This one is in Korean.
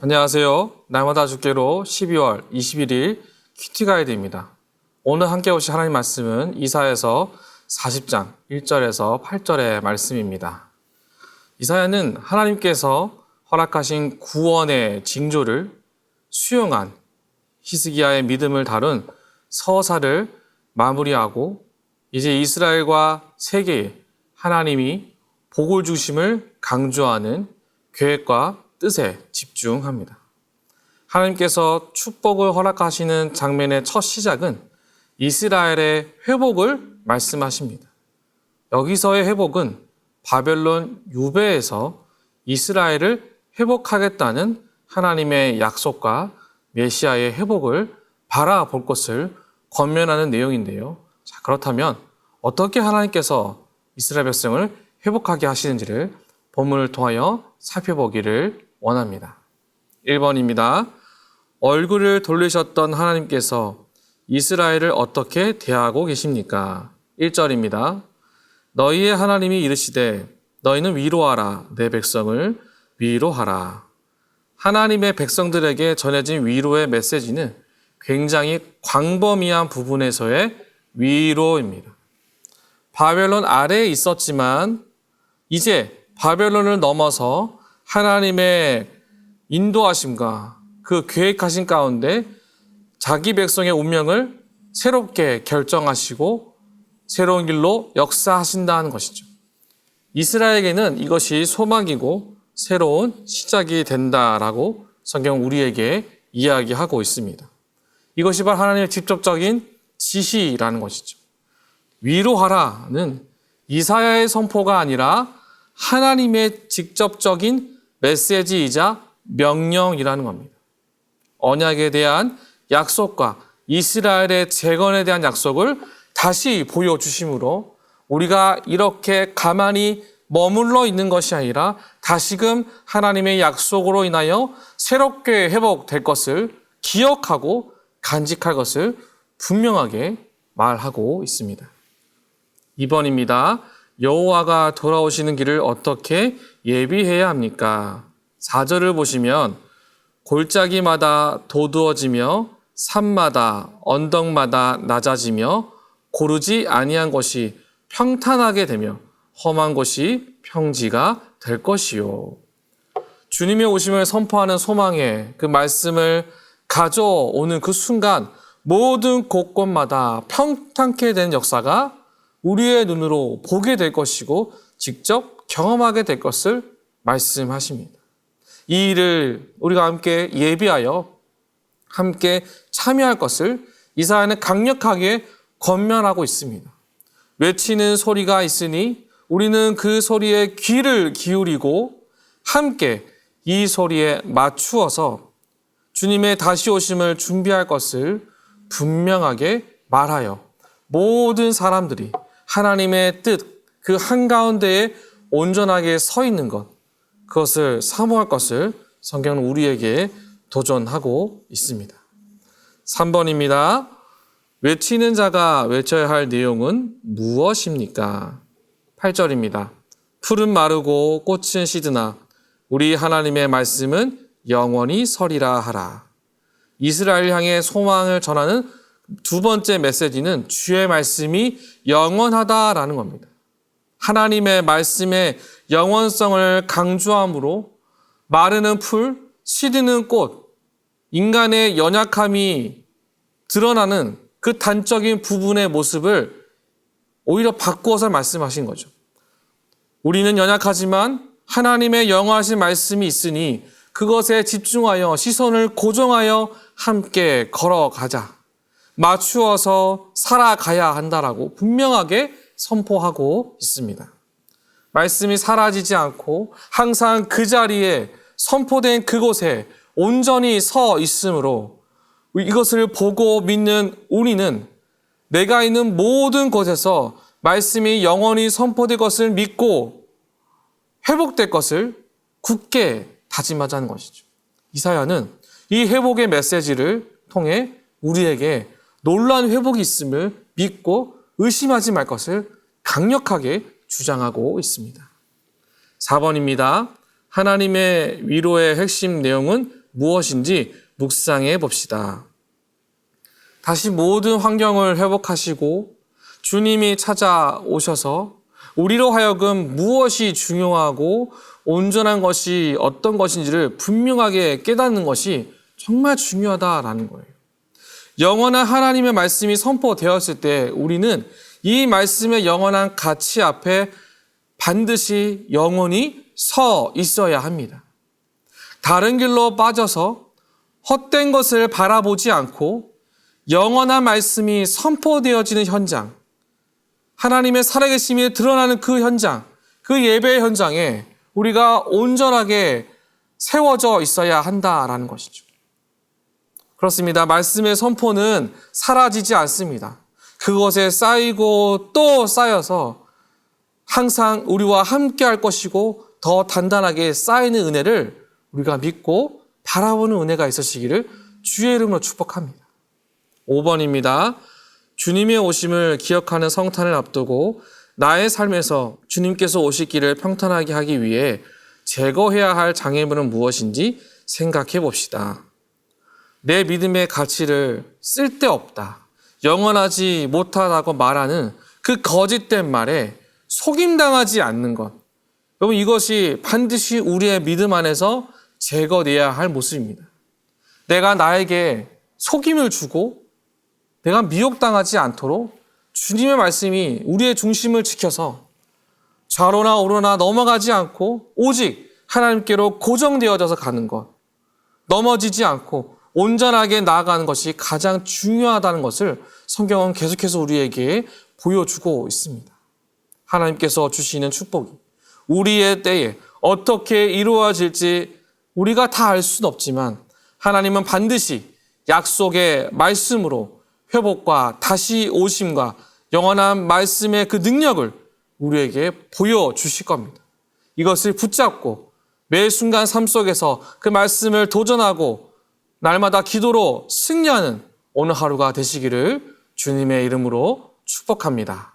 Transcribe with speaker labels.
Speaker 1: 안녕하세요. 날마다 주께로 12월 21일 큐티 가이드입니다. 오늘 함께 오실 하나님 말씀은 이사야서 40장 1절에서 8절의 말씀입니다. 이사야는 하나님께서 허락하신 구원의 징조를 수용한 히스기야의 믿음을 다룬 서사를 마무리하고 이제 이스라엘과 세계에 하나님이 복을 주심을 강조하는 계획과 뜻에 집중합니다. 하나님께서 축복을 허락하시는 장면의 첫 시작은 이스라엘의 회복을 말씀하십니다. 여기서의 회복은 바벨론 유배에서 이스라엘을 회복하겠다는 하나님의 약속과 메시아의 회복을 바라볼 것을 권면하는 내용인데요. 자, 그렇다면 어떻게 하나님께서 이스라엘 백성을 회복하게 하시는지를 본문을 통하여 살펴보기를 원합니다. 1번입니다. 얼굴을 돌리셨던 하나님께서 이스라엘을 어떻게 대하고 계십니까? 1절입니다. 너희의 하나님이 이르시되 너희는 위로하라 내 백성을 위로하라. 하나님의 백성들에게 전해진 위로의 메시지는 굉장히 광범위한 부분에서의 위로입니다. 바벨론 아래에 있었지만 이제 바벨론을 넘어서 하나님의 인도하심과 그 계획하신 가운데 자기 백성의 운명을 새롭게 결정하시고 새로운 길로 역사하신다는 것이죠. 이스라엘에게는 이것이 소망이고 새로운 시작이 된다라고 성경은 우리에게 이야기하고 있습니다. 이것이 바로 하나님의 직접적인 지시라는 것이죠. 위로하라는 이사야의 선포가 아니라 하나님의 직접적인 메시지이자 명령이라는 겁니다. 언약에 대한 약속과 이스라엘의 재건에 대한 약속을 다시 보여주심으로 우리가 이렇게 가만히 머물러 있는 것이 아니라 다시금 하나님의 약속으로 인하여 새롭게 회복될 것을 기억하고 간직할 것을 분명하게 말하고 있습니다. 2번입니다. 여호와가 돌아오시는 길을 어떻게 예비해야 합니까? 4절을 보시면 골짜기마다 도두어지며 산마다 언덕마다 낮아지며 고르지 아니한 것이 평탄하게 되며 험한 곳이 평지가 될 것이요. 주님의 오심을 선포하는 소망의 그 말씀을 가져오는 그 순간 모든 곳곳마다 평탄케 된 역사가 우리의 눈으로 보게 될 것이고 직접 경험하게 될 것을 말씀하십니다. 이 일을 우리가 함께 예비하여 함께 참여할 것을 이사야는 강력하게 권면하고 있습니다. 외치는 소리가 있으니 우리는 그 소리에 귀를 기울이고 함께 이 소리에 맞추어서 주님의 다시 오심을 준비할 것을 분명하게 말하여 모든 사람들이 하나님의 뜻, 그 한가운데에 온전하게 서 있는 것, 그것을 사모할 것을 성경은 우리에게 도전하고 있습니다. 3번입니다. 외치는 자가 외쳐야 할 내용은 무엇입니까? 8절입니다. 풀은 마르고 꽃은 시드나 우리 하나님의 말씀은 영원히 서리라 하라. 이스라엘 향해 소망을 전하는 두 번째 메시지는 주의 말씀이 영원하다라는 겁니다. 하나님의 말씀의 영원성을 강조함으로 마르는 풀, 시드는 꽃, 인간의 연약함이 드러나는 그 단적인 부분의 모습을 오히려 바꾸어서 말씀하신 거죠. 우리는 연약하지만 하나님의 영원하신 말씀이 있으니 그것에 집중하여 시선을 고정하여 함께 걸어가자. 맞추어서 살아가야 한다라고 분명하게 선포하고 있습니다. 말씀이 사라지지 않고 항상 그 자리에 선포된 그곳에 온전히 서 있으므로 이것을 보고 믿는 우리는 내가 있는 모든 곳에서 말씀이 영원히 선포될 것을 믿고 회복될 것을 굳게 다짐하자는 것이죠. 이사야는 이 회복의 메시지를 통해 우리에게 놀라운 회복이 있음을 믿고 의심하지 말 것을 강력하게 주장하고 있습니다. 4번입니다. 하나님의 위로의 핵심 내용은 무엇인지 묵상해 봅시다. 다시 모든 환경을 회복하시고 주님이 찾아오셔서 우리로 하여금 무엇이 중요하고 온전한 것이 어떤 것인지를 분명하게 깨닫는 것이 정말 중요하다라는 거예요. 영원한 하나님의 말씀이 선포되었을 때 우리는 이 말씀의 영원한 가치 앞에 반드시 영원히 서 있어야 합니다. 다른 길로 빠져서 헛된 것을 바라보지 않고 영원한 말씀이 선포되어지는 현장, 하나님의 살아계심이 드러나는 그 현장, 그 예배의 현장에 우리가 온전하게 세워져 있어야 한다라는 것이죠. 그렇습니다. 말씀의 선포는 사라지지 않습니다. 그것에 쌓이고 또 쌓여서 항상 우리와 함께 할 것이고 더 단단하게 쌓이는 은혜를 우리가 믿고 바라보는 은혜가 있으시기를 주의 이름으로 축복합니다. 5번입니다. 주님의 오심을 기억하는 성탄을 앞두고 나의 삶에서 주님께서 오시기를 평탄하게 하기 위해 제거해야 할 장애물은 무엇인지 생각해 봅시다. 내 믿음의 가치를 쓸데없다, 영원하지 못하다고 말하는 그 거짓된 말에 속임당하지 않는 것. 여러분, 이것이 반드시 우리의 믿음 안에서 제거돼야 할 모습입니다. 내가 나에게 속임을 주고 내가 미혹당하지 않도록 주님의 말씀이 우리의 중심을 지켜서 좌로나 우로나 넘어가지 않고 오직 하나님께로 고정되어져서 가는 것, 넘어지지 않고 온전하게 나아가는 것이 가장 중요하다는 것을 성경은 계속해서 우리에게 보여주고 있습니다. 하나님께서 주시는 축복이 우리의 때에 어떻게 이루어질지 우리가 다 알 수는 없지만 하나님은 반드시 약속의 말씀으로 회복과 다시 오심과 영원한 말씀의 그 능력을 우리에게 보여주실 겁니다. 이것을 붙잡고 매 순간 삶 속에서 그 말씀을 도전하고 날마다 기도로 승리하는 오늘 하루가 되시기를 주님의 이름으로 축복합니다.